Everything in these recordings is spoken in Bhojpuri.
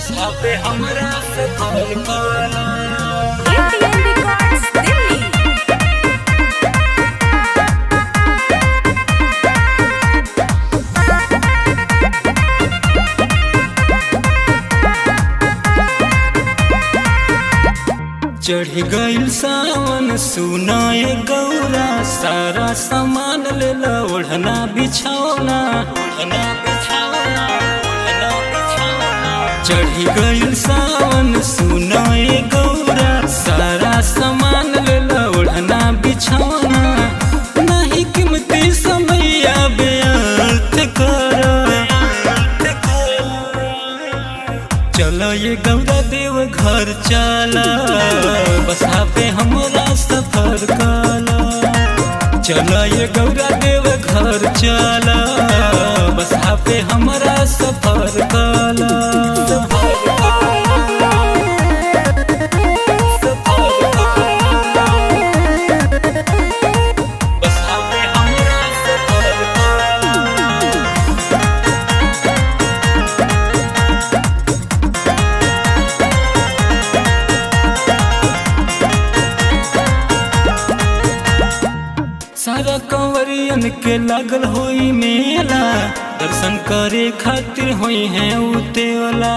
बसा पे हमरा सफर काला। ATM Records, Delhi। चढ़ गइल सावन सुनाए गौरा, सारा सामान ले ला ओढ़ना बिछौना, ओढ़ना बिछौना, ओढ़ना बिछौना। चढ़ गइल सावन सुनाए गौरा, सारा सामान ले ला ओढ़ना बिछौना। नहीं कीमती समैया बेअर्थ करा, चलो ये गौरा देव घर चला, बसा पे हमरा सफर काला। चलो ये गौरा देव घर चला, बसा पे हमरा सफर काला। बसा पे हमरा सफर काला। सारा कंवरियन के लागल होई मेला, दर्शन करे खातिर होई है उतेला।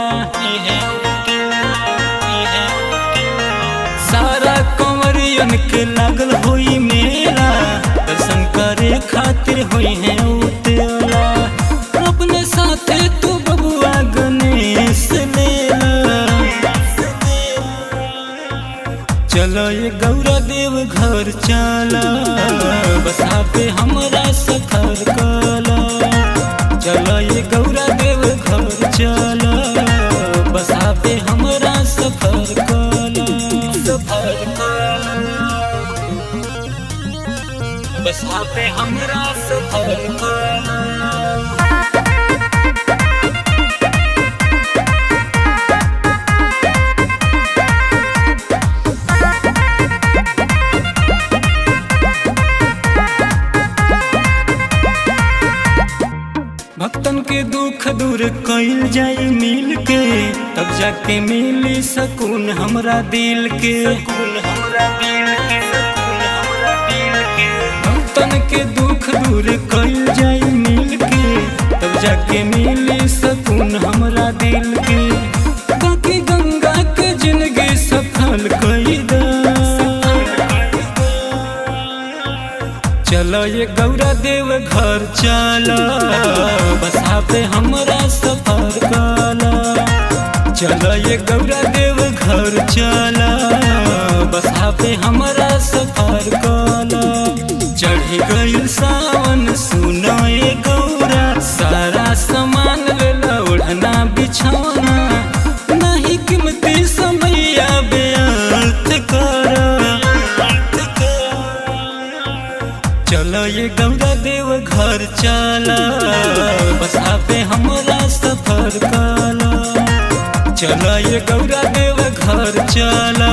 सारा कंवरियन के लागल होई मेला, दर्शन करे खातिर होई है उतेला। अपने साथे तू बबुआ गणेश लेला, चलो ये गौरा देव घर चला, बसा पे हमरा सफर काला। चलो ये गौरा देव घर चला, बसा पे हमरा सफर काला, सफर काला। बसा पे हमरा सफर काला। भक्तन के दुख दूर कइल जाई मिल के, तब जाके मिली सकून हमरा दिल के, सकून हमरा दिल के, सकून हमरा दिल के। भक्तन के दुख दूर कइल जाई मिल के, तब जाके मिली सकून हमरा दिल के। बाकी गंगा के जिंदगी सफल कई दा, चलो ये गौरा देव घर चला, बसा पे हमरा सफर काला। चलो ये गौरा देव घर चला, बसा पे हमरा सफर काला। चढ़ गइल सावन सुनाए गौरा, सारा सामान ले ला ओढ़ना बिछौना। नहीं कीमती समैया बेअर्थ करा, चलो ये गौरा देव घर चला, बसा पे हमरा सफर काला। चलो ये गौरा देव घर चला,